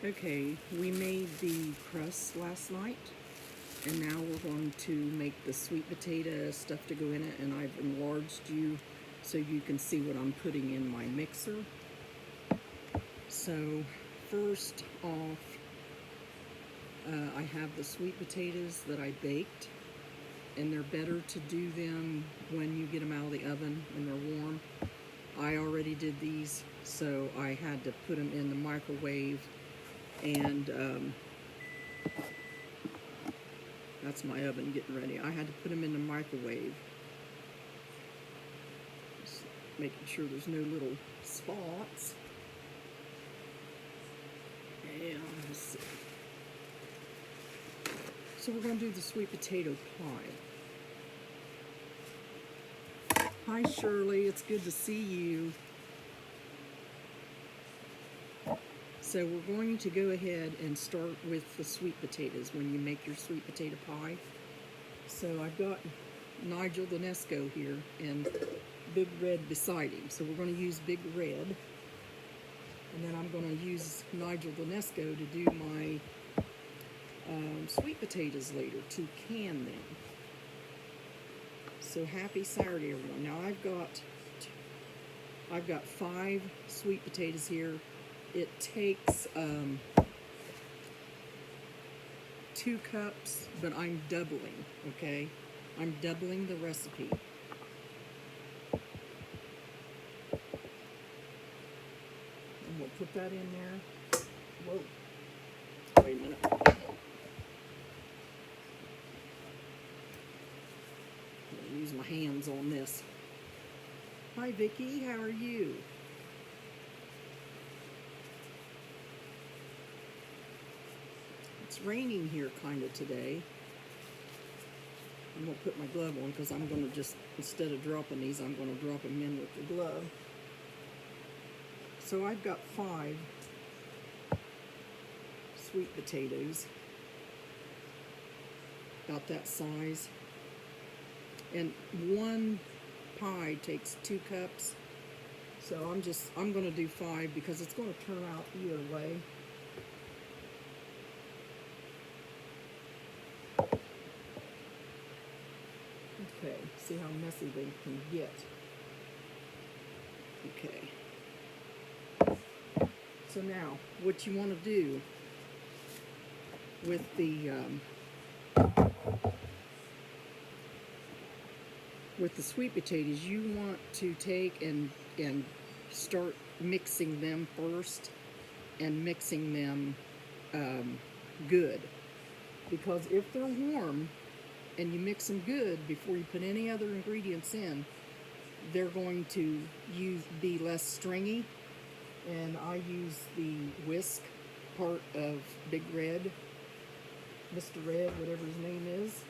Okay, we made the crust last night, and now we're going to make the sweet potato stuff to go in it, and I've enlarged you so you can see what I'm putting in my mixer. So first off, I have the sweet potatoes that I baked, and they're better to do them when you get them out of the oven and they're warm. I already did these, so I had to put them in the microwave, and that's my oven getting ready. I had to put them in the microwave, just making sure there's no little spots. And let's see. So we're going to do the sweet potato pie. Hi Shirley, it's good to see you. So we're going to go ahead and start with the sweet potatoes when you make your sweet potato pie. So I've got Nigel the Nesco here and Big Red beside him. So we're going to use Big Red. And then I'm going to use Nigel the Nesco to do my sweet potatoes later, to can them. So happy Saturday, everyone. Now I've got 5 sweet potatoes here. It takes 2 cups, but I'm doubling, okay? I'm doubling the recipe. And we'll put that in there. Whoa. Wait a minute. I'm gonna use my hands on this. Hi Vicki, how are you? It's raining here kind of today. I'm going to put my glove on because I'm going to just, instead of dropping these, I'm going to drop them in with the glove. So I've got 5 sweet potatoes, about that size. And 1 pie takes 2 cups. So I'm going to do 5 because it's going to turn out either way. Okay, see how messy they can get. Okay. So now, what you want to do with the sweet potatoes, you want to take and start mixing them first, and mixing them good. Because if they're warm and you mix them good before you put any other ingredients in, they're going to be less stringy. And I use the whisk part of Big Red, Mr. Red, whatever his name is.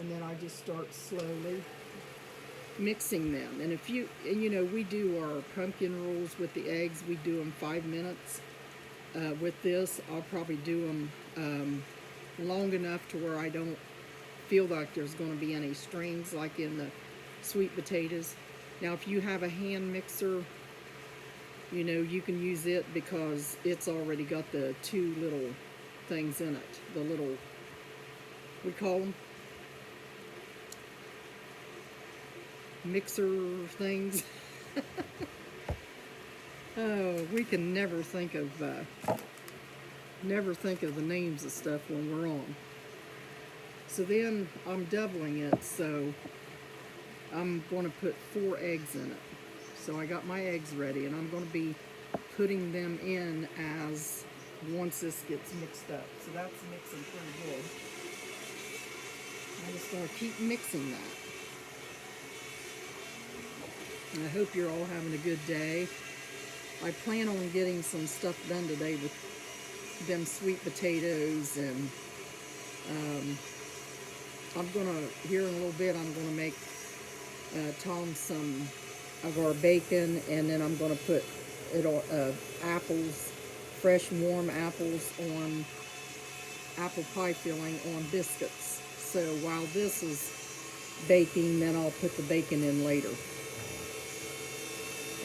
And then I just start slowly mixing them. And if you know, we do our pumpkin rolls with the eggs, we do them 5 minutes. With this, I'll probably do them long enough to where I don't feel like there's going to be any strings like in the sweet potatoes. Now if you have a hand mixer, you know, you can use it because it's already got the 2 little things in it. The little, we call them mixer things. Oh, we can never think of the names of stuff when we're on. So then I'm doubling it, so I'm going to put 4 eggs in it. So I got my eggs ready, and I'm going to be putting them in as once this gets mixed up. So that's mixing pretty good. I'm just going to keep mixing that. And I hope you're all having a good day. I plan on getting some stuff done today with them sweet potatoes, and I'm gonna, here in a little bit, I'm gonna make Tom some of our bacon, and then I'm gonna put it on apples, fresh warm apples on apple pie filling on biscuits. So while this is baking, then I'll put the bacon in later.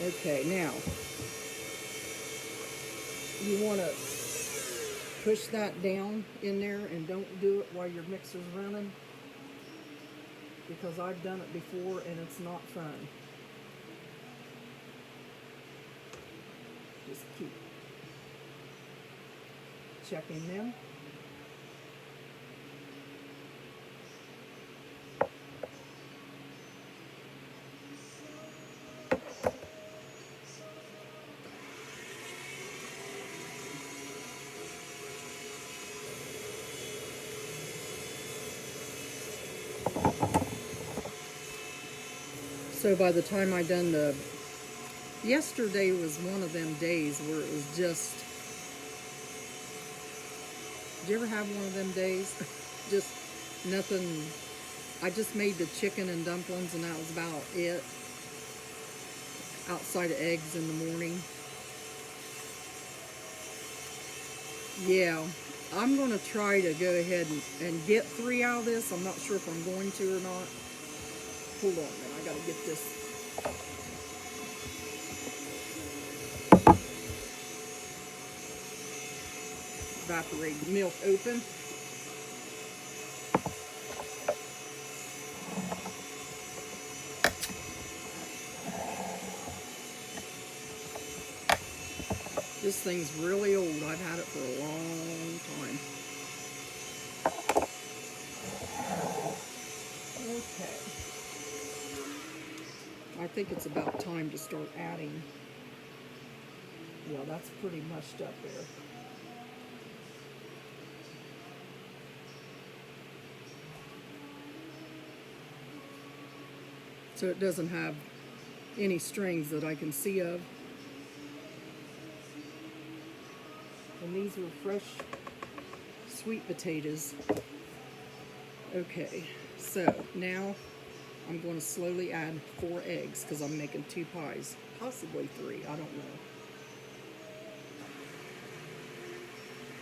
Okay, now You want to push that down in there and don't do it while your mixer's running, because I've done it before and it's not fun. Just keep checking them. So by the time I done yesterday was one of them days where it was just, did you ever have one of them days? Just nothing. I just made the chicken and dumplings and that was about it. Outside of eggs in the morning. Yeah, I'm going to try to go ahead and get 3 out of this. I'm not sure if I'm going to or not. Hold on a minute, I got to get this. Evaporated milk open. This thing's really old. I've had it for a long time. Okay. I think it's about time to start adding. Yeah, that's pretty mushed up there. So it doesn't have any strings that I can see of. And these are fresh sweet potatoes. Okay, so now I'm going to slowly add 4 eggs because I'm making 2 pies, possibly 3, I don't know.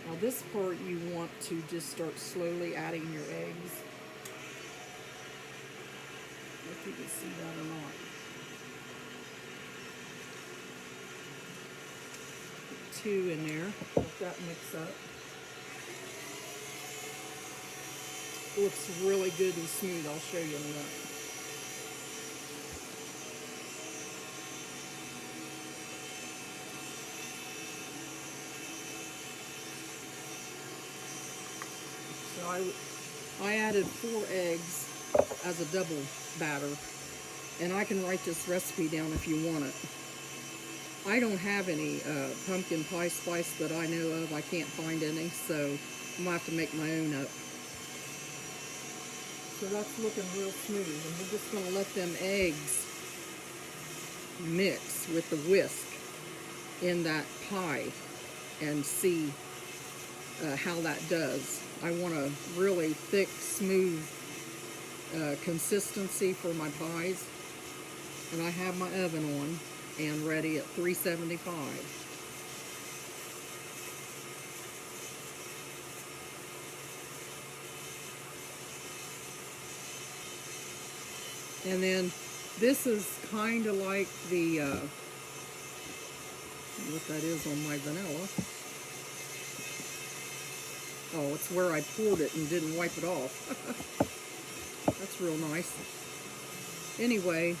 Now this part you want to just start slowly adding your eggs. If you can see that or not. Put 2 in there, let that mix up. It looks really good and smooth, I'll show you in a minute. So I added 4 eggs as a double batter, and I can write this recipe down if you want it. I don't have any pumpkin pie spice that I know of. I can't find any, so I'm going to have to make my own up. So that's looking real smooth, and we're just going to let them eggs mix with the whisk in that pie and see how that does. I want a really thick, smooth consistency for my pies, and I have my oven on and ready at 375. And then this is kind of like the what that is on my vanilla. Oh, it's where I poured it and didn't wipe it off. That's real nice. Anyway,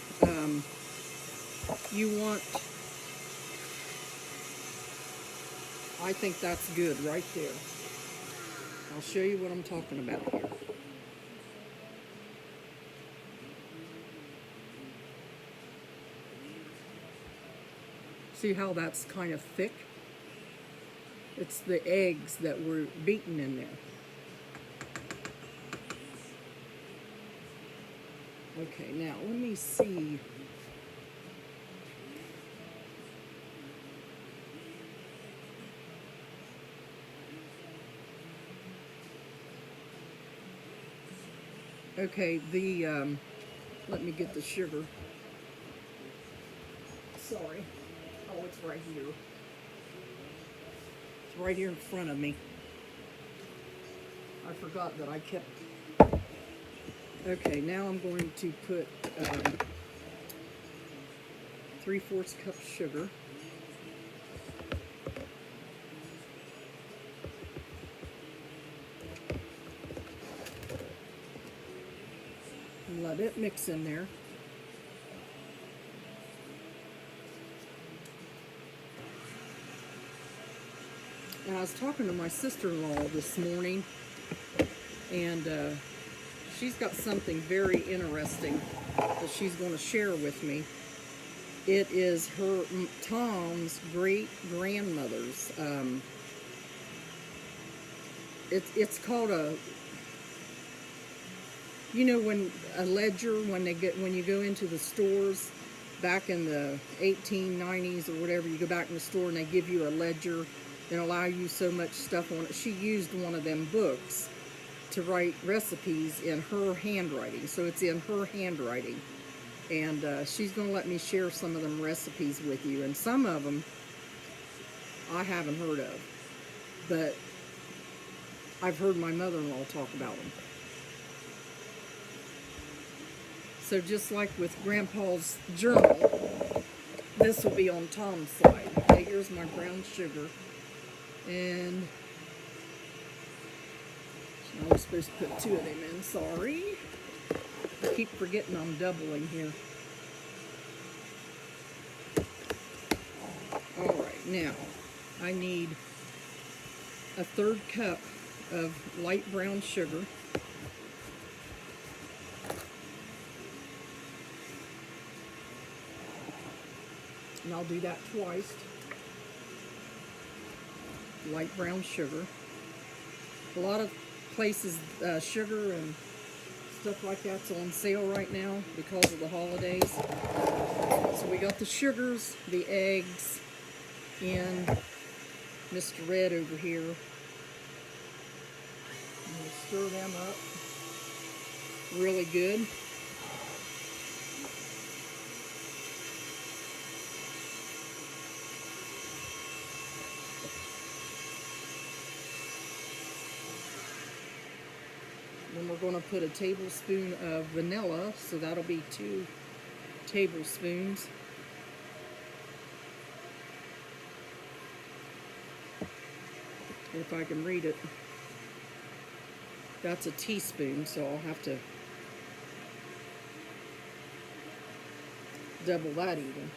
you want, I think that's good right there. I'll show you what I'm talking about here. See how that's kind of thick? It's the eggs that were beaten in there. Okay, now let me see. Okay, let me get the sugar. Sorry. Oh, it's right here. It's right here in front of me. I forgot that I kept. Okay, now I'm going to put 3/4 cup sugar. and let it mix in there. And I was talking to my sister-in-law this morning, and she's got something very interesting that she's going to share with me. It is her Tom's great-grandmother's. It's called a, you know, when a ledger, when you go into the stores back in the 1890s or whatever, you go back in the store and they give you a ledger and allow you so much stuff on it. She used one of them books to write recipes in her handwriting, so it's in her handwriting. And she's going to let me share some of them recipes with you, and some of them I haven't heard of, but I've heard my mother-in-law talk about them. So just like with Grandpa's journal, this will be on Tom's side. Okay, here's my brown sugar. And I was supposed to put 2 of them in, sorry. I keep forgetting I'm doubling here. Alright, now I need a 1/3 cup of light brown sugar. And I'll do that twice. Light brown sugar. A lot of places, sugar and stuff like that's on sale right now because of the holidays. So we got the sugars, the eggs, and Mr. Red over here. I'm going to stir them up really good. Then we're going to put a tablespoon of vanilla, so that'll be 2 tablespoons. If I can read it, that's a teaspoon, so I'll have to double that even.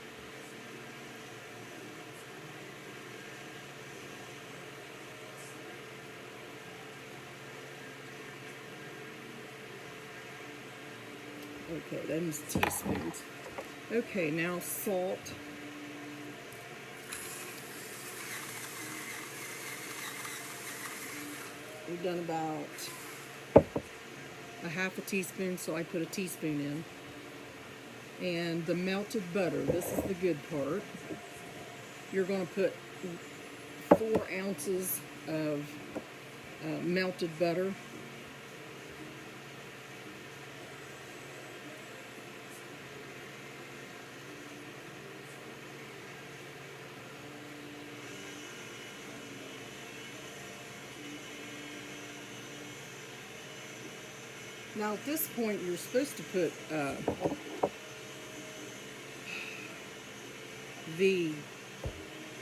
Okay, them's teaspoons. Okay, now salt. We've done about a 1/2 teaspoon, so I put a teaspoon in. And the melted butter, this is the good part. You're going to put 4 ounces of melted butter. Now at this point you're supposed to put the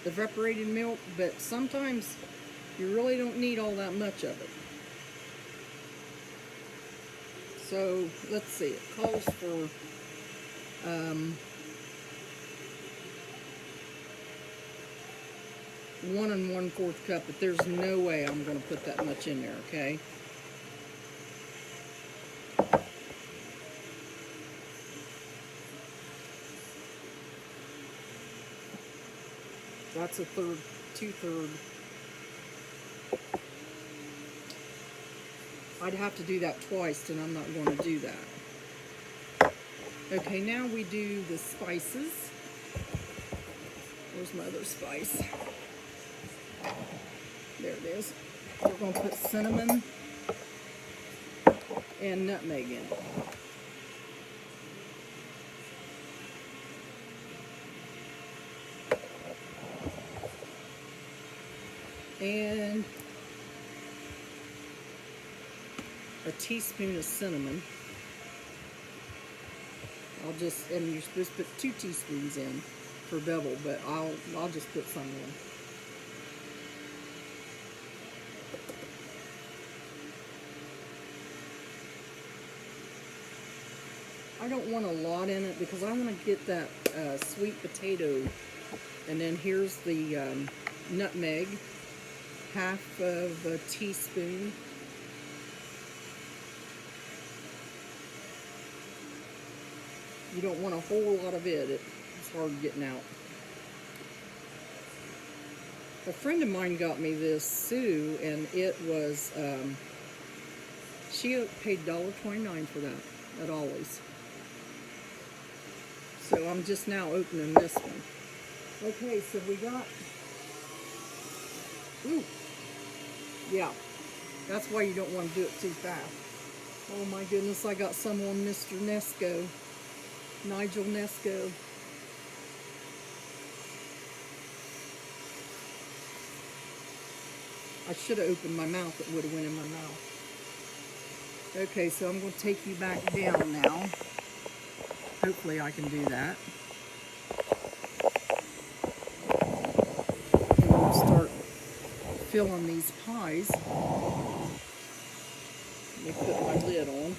evaporated milk, but sometimes you really don't need all that much of it. So let's see, it calls for 1 1/4 cup, but there's no way I'm going to put that much in there, okay? That's a 2/3. I'd have to do that twice, and I'm not going to do that. Okay, now we do the spices. Where's my other spice? There it is. We're going to put cinnamon and nutmeg in it. And a teaspoon of cinnamon. And you're supposed to put 2 teaspoons in for double, but I'll just put some in. I don't want a lot in it because I want to get that sweet potato. And then here's the nutmeg, half of a teaspoon. You don't want a whole lot of it. It's hard getting out. A friend of mine got me this Sue, and it was, she paid $1.29 for that at Ollie's. So I'm just now opening this one. Okay, so we got, ooh, yeah, that's why you don't want to do it too fast. Oh my goodness, I got some on Mr. Nesco, Nigel Nesco. I should have opened my mouth, it would have went in my mouth. Okay, so I'm going to take you back down now. Hopefully I can do that. And we'll start filling these pies. Let me put my lid on.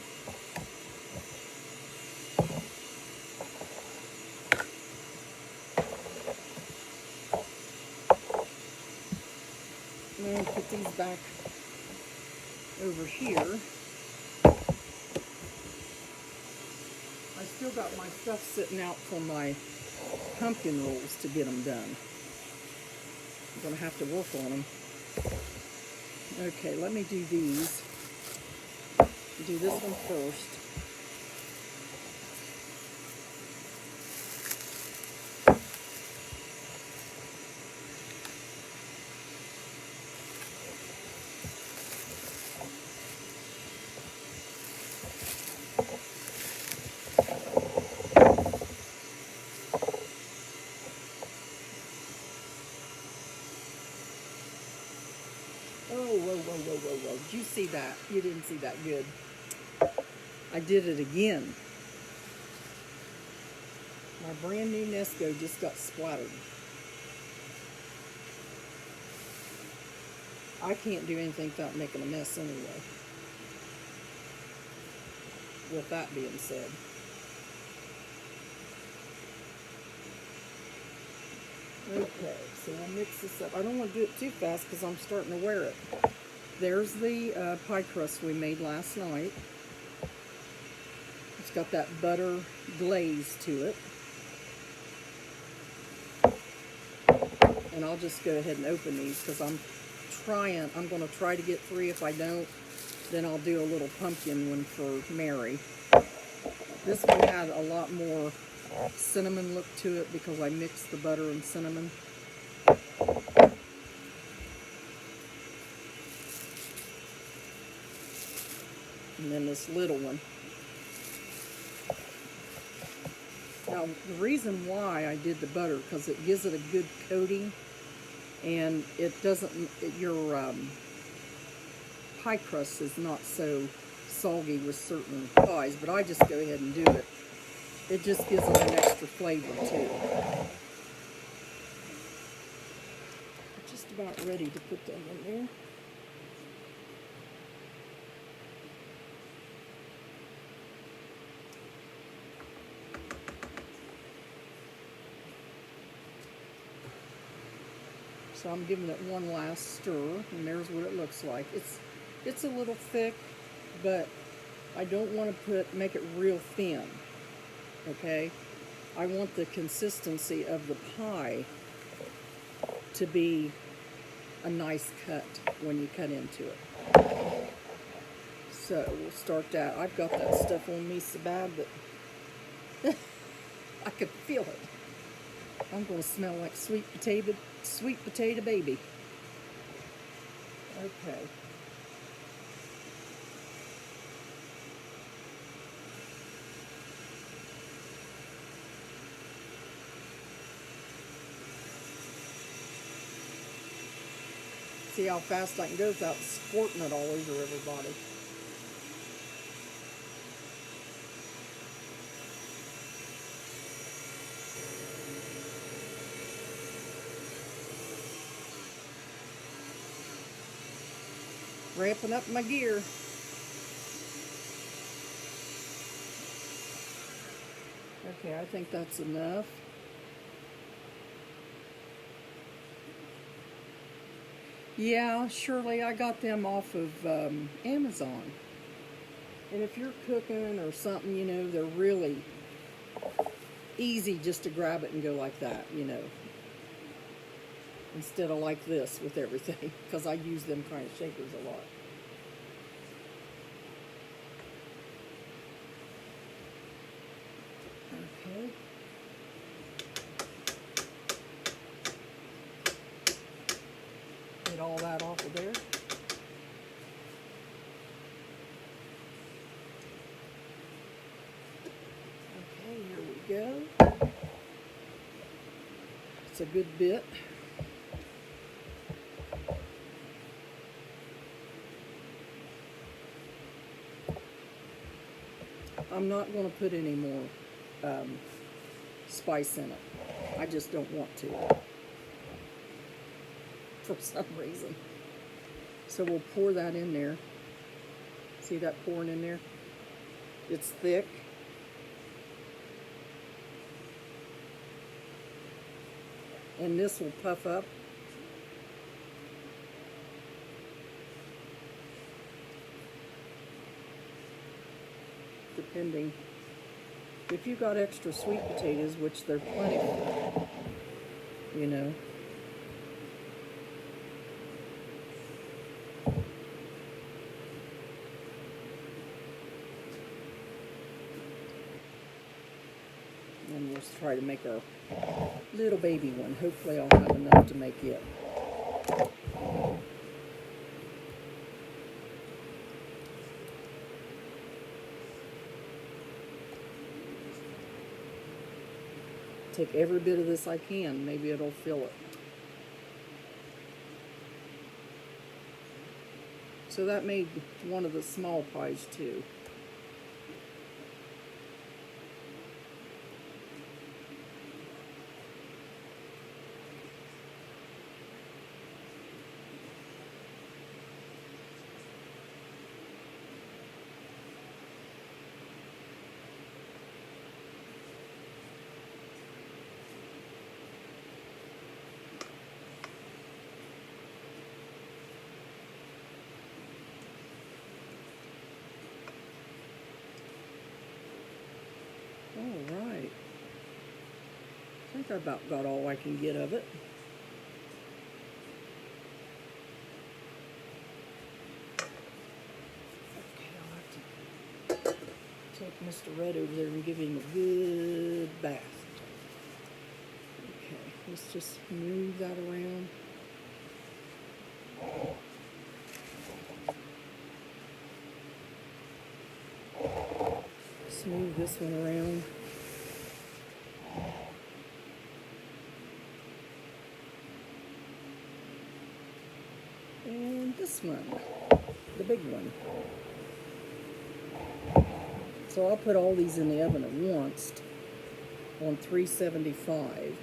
I'm going to put these back over here. I still got my stuff sitting out for my pumpkin rolls to get them done. I'm going to have to work on them. Okay, let me do these. Do this one first. Whoa. Did you see that? You didn't see that good. I did it again. My brand new Nesco just got splattered. I can't do anything without making a mess anyway. With that being said. Okay, so we'll mix this up. I don't want to do it too fast because I'm starting to wear it. There's the pie crust we made last night. It's got that butter glaze to it. And I'll just go ahead and open these because I'm going to try to get 3. If I don't, then I'll do a little pumpkin one for Mary. This one had a lot more cinnamon look to it because I mixed the butter and cinnamon. And then this little one. Now, the reason why I did the butter, because it gives it a good coating, and it doesn't, your pie crust is not so soggy with certain pies, but I just go ahead and do it. It just gives them an extra flavor too. I'm just about ready to put them in there. So I'm giving it one last stir, and there's what it looks like. It's a little thick, but I don't want to make it real thin. Okay? I want the consistency of the pie to be a nice cut when you cut into it. So we'll start that. I've got that stuff on me so bad that I can feel it. I'm going to smell like sweet potato baby. Okay. See how fast I can go without squirting it all over everybody. Ramping up my gear. Okay, I think that's enough. Yeah, Shirley, I got them off of Amazon. And if you're cooking or something, you know, they're really easy just to grab it and go like that, you know, instead of like this with everything, because I use them kind of shakers a lot. Okay. Get all that off of there. Okay, here we go. It's a good bit. I'm not going to put any more spice in it. I just don't want to for some reason. So we'll pour that in there. See that pouring in there? It's thick. And this will puff up. Depending. If you got extra sweet potatoes, which they're plenty, you know. And we'll try to make our little baby one. Hopefully I'll have enough to make it. Take every bit of this I can. Maybe it'll fill it. So that made one of the small pies too. All right. I think I about got all I can get of it. Okay, I'll have to take Mr. Red over there and give him a good bath. Okay, let's just move that around. Smooth this one around. And this one, the big one. So I'll put all these in the oven at once on 375.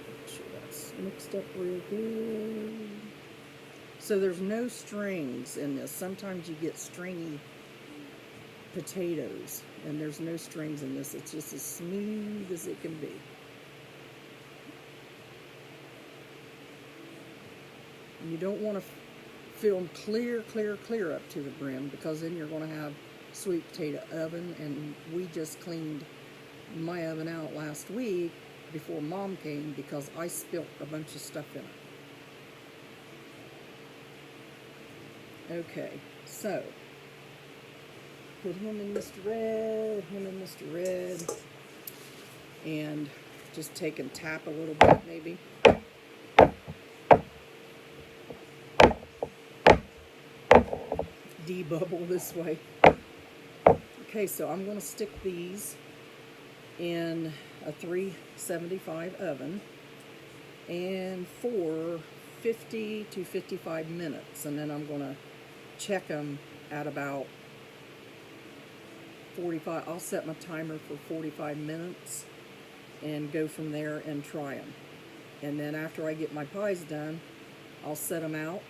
Make sure that's mixed up real good. So there's no strings in this. Sometimes you get stringy potatoes, and there's no strings in this. It's just as smooth as it can be. And you don't want to fill them clear up to the brim, because then you're going to have sweet potato oven, and we just cleaned my oven out last week before Mom came because I spilt a bunch of stuff in it. Okay, so put him in Mr. Red, and just take and tap a little bit maybe. Debubble this way. Okay, so I'm going to stick these in a 375 oven and for 50 to 55 minutes, and then I'm going to check them at about 45. I'll set my timer for 45 minutes and go from there and try them. And then after I get my pies done, I'll set them out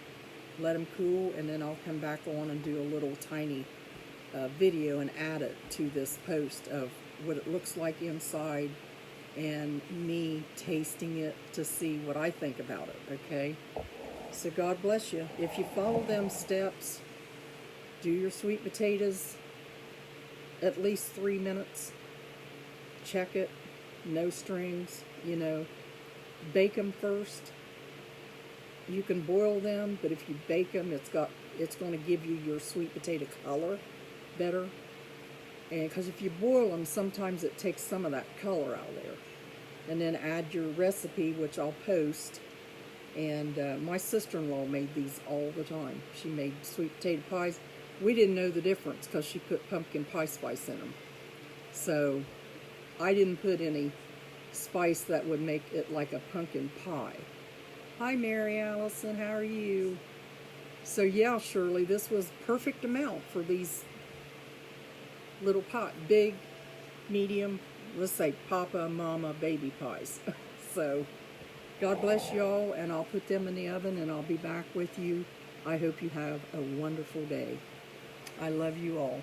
let them cool, and then I'll come back on and do a little tiny video and add it to this post of what it looks like inside and me tasting it to see what I think about it, okay? So God bless you. If you follow them steps, do your sweet potatoes at least 3 minutes. Check it, no strings, you know. Bake them first. You can boil them, but if you bake them, it's going to give you your sweet potato color better. And because if you boil them, sometimes it takes some of that color out of there. And then add your recipe, which I'll post. And my sister-in-law made these all the time. She made sweet potato pies. We didn't know the difference because she put pumpkin pie spice in them. So I didn't put any spice that would make it like a pumpkin pie. Hi, Mary Allison, how are you? So yeah, Shirley, this was perfect amount for these little pot, big, medium, let's say Papa, Mama, baby pies. So God bless y'all, and I'll put them in the oven and I'll be back with you. I hope you have a wonderful day. I love you all.